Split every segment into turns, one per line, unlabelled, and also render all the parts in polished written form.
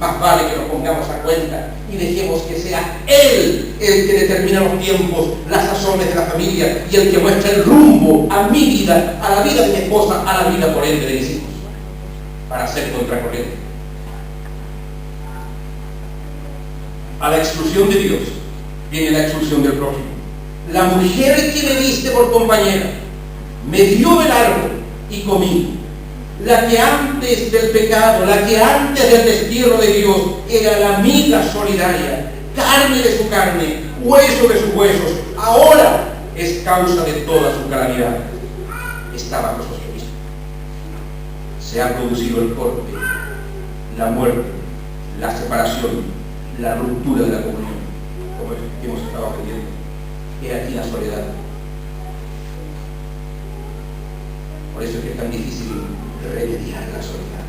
más vale que nos pongamos a cuenta y dejemos que sea Él el que determina los tiempos, las sazones de la familia y el que muestra el rumbo a mi vida, a la vida de mi esposa, a la vida por ende de mis hijos, para ser contracorriente. A la exclusión de Dios viene la exclusión del prójimo. La mujer que me diste por compañera me dio del árbol y comí. La que antes del pecado, la que antes del destierro de Dios era la amiga solidaria, carne de su carne, hueso de sus huesos, ahora es causa de toda su calamidad. Está bajo sospecha. Se ha producido el corte, la muerte, la separación, la ruptura de la comunión, como hemos estado aprendiendo. He aquí la soledad. Por eso es que es tan difícil remediar la soledad.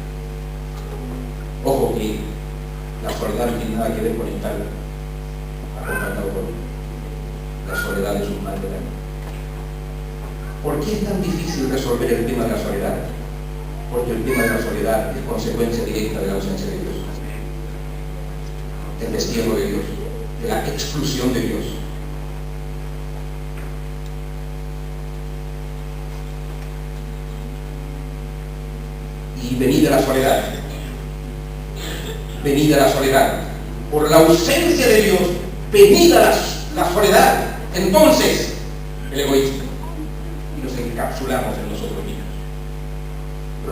Ojo que la soledad no tiene nada que ver con estar acompañado con él. La soledad es un mal de alma. ¿Por qué es tan difícil resolver el tema de la soledad? Porque el tema de la soledad es consecuencia directa de la ausencia de Dios, del destierro de Dios, de la exclusión de Dios. Y venida la soledad, venida la soledad, por la ausencia de Dios, venida la soledad, entonces el egoísmo, y nos encapsulamos en nosotros mismos.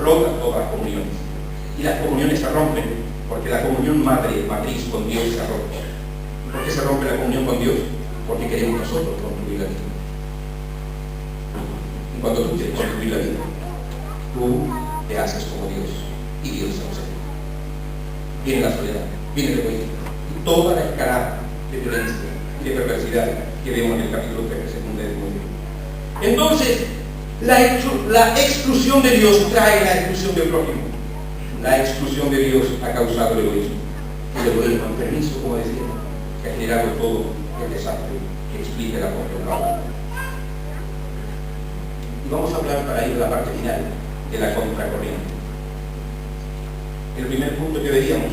Rota todas las comuniones, y las comuniones se rompen porque la comunión matriz con Dios se rompe. ¿Por qué se rompe la comunión con Dios? Porque queremos nosotros construir la vida. Y cuando tú quieres construir la vida, tú te haces como Dios, y Dios se hace. Viene la soledad, viene el egoísmo, y toda la escalada de violencia y de perversidad que vemos en el capítulo 3 de Segunda de Timoteo. Entonces, la exclusión de Dios trae la exclusión del prójimo. La exclusión de Dios ha causado el egoísmo. El egoísmo, en permiso, como decía, que ha generado todo el desastre que explica el apóstol Pablo. Y vamos a hablar para ir a la parte final de la contracorriente. El primer punto que veíamos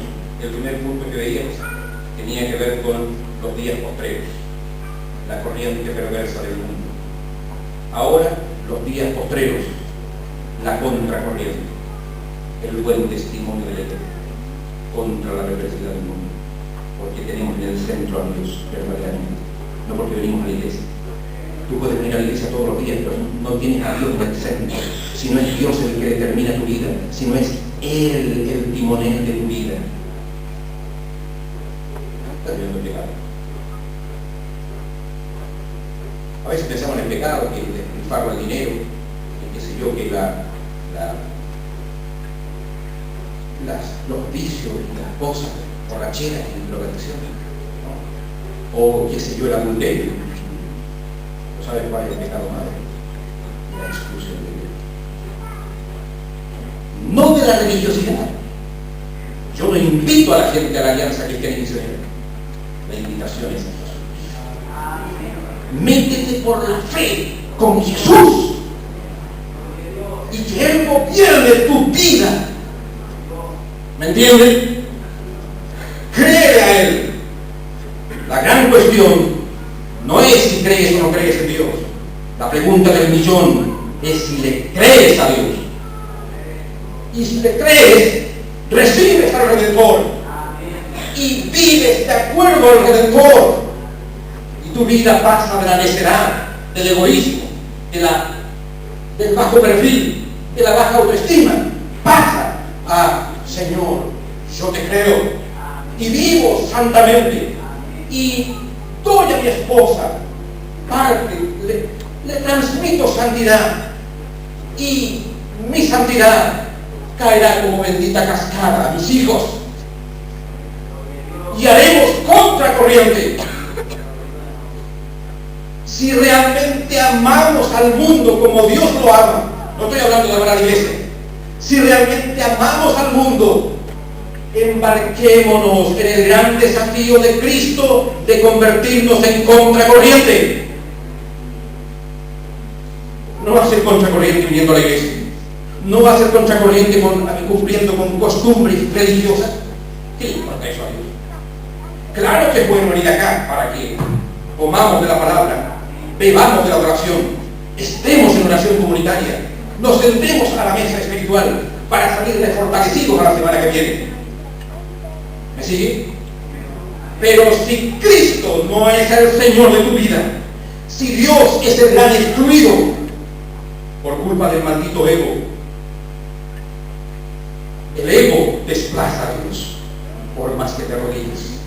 tenía que ver con los días postreros, la corriente perversa del mundo. Ahora, los días postreros, la contracorriente, el buen testimonio del Eterno contra la perversidad del mundo, porque tenemos en el centro a Dios verdaderamente, no porque venimos a la iglesia. Tú puedes venir a la iglesia todos los días, pero no tienes a Dios en el centro. Si no es Dios el que determina tu vida, si no es Él el timonel de tu vida, estás viendo el pecado. A veces pensamos en el pecado, que el pago del dinero, que qué sé yo, que los vicios y las cosas, borracheras y drogadicción, ¿no? O qué sé yo, el adulterio. ¿No sabes cuál es el pecado madre? La exclusión de Dios. No de la religiosidad. Yo no invito a la gente a la alianza cristiana y misionera. La invitación es a Jesús. Métete por la fe con Jesús y que Él gobierne tu vida. ¿Me entienden? Cree a Él. La gran cuestión no es si crees o no crees en Dios. La pregunta del millón es si le crees a Dios. Y si le crees, recibes al Redentor y vives de acuerdo al Redentor. Y tu vida pasa de la necedad, del egoísmo, del bajo perfil, de la baja autoestima. Pasa a Señor, yo te creo y vivo santamente y doy a mi esposa parte, le transmito santidad y mi santidad caerá como bendita cascada a mis hijos y haremos contracorriente. Si realmente amamos al mundo como Dios lo ama, no estoy hablando de amar a la iglesia, si realmente amamos al mundo, embarquémonos en el gran desafío de Cristo de convertirnos en contracorriente. No va a ser contracorriente viniendo a la iglesia, no va a ser contracorriente cumpliendo con costumbres religiosas. ¿Qué Claro que es bueno venir acá para que comamos de la palabra, bebamos de la oración, estemos en oración comunitaria, nos sentemos a la mesa espiritual para salir fortalecidos a la semana que viene. ¿Me sigue? Pero si Cristo no es el Señor de tu vida, si Dios es el gran excluido por culpa del maldito ego, el ego desplaza a Dios por más que te arrodilles.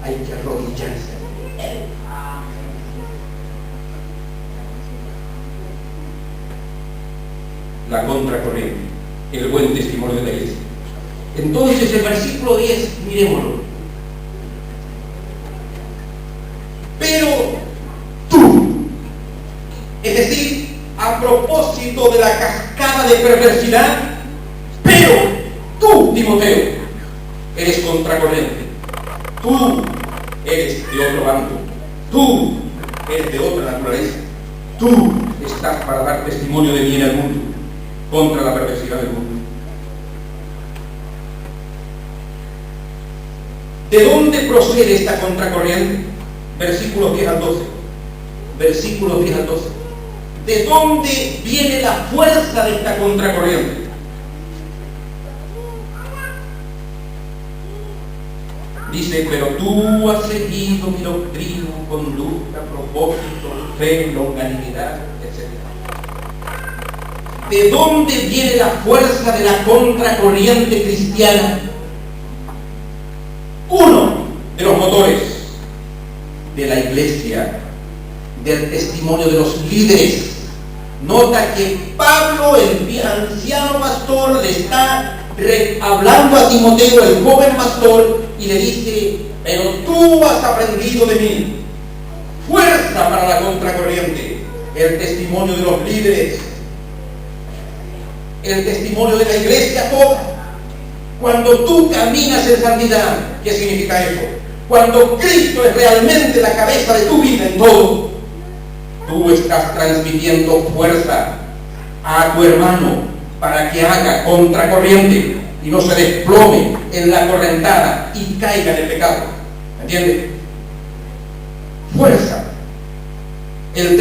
Hay que arrodillarse. La contracorriente, el buen testimonio de la iglesia. Entonces el versículo 10, miremoslo. Pero tú, es decir, a propósito de la cascada de perversidad, pero tú, Timoteo, eres contracorriente. Tú eres de otro bando. Tú eres de otra naturaleza. Tú estás para dar testimonio de mí en el mundo, contra la perversidad del mundo. ¿De dónde procede esta contracorriente? Versículos 10 al 12. Versículos 10 al 12. ¿De dónde viene la fuerza de esta contracorriente? Dice, pero tú has seguido mi doctrina, conducta, propósito, fe, longanimidad, etc. ¿De dónde viene la fuerza de la contracorriente cristiana? Uno de los motores de la iglesia, del testimonio de los líderes. Nota que Pablo, el anciano pastor, le está hablando a Timoteo, el joven pastor, y le dice, pero tú has aprendido de mí. Fuerza para la contracorriente, el testimonio de los líderes, el testimonio de la iglesia toda. Cuando tú caminas en santidad, ¿qué significa eso? Cuando Cristo es realmente la cabeza de tu vida en todo, tú estás transmitiendo fuerza a tu hermano para que haga contracorriente y no se desplome en la correntada y caiga en el pecado. ¿Entiendes? Fuerza. El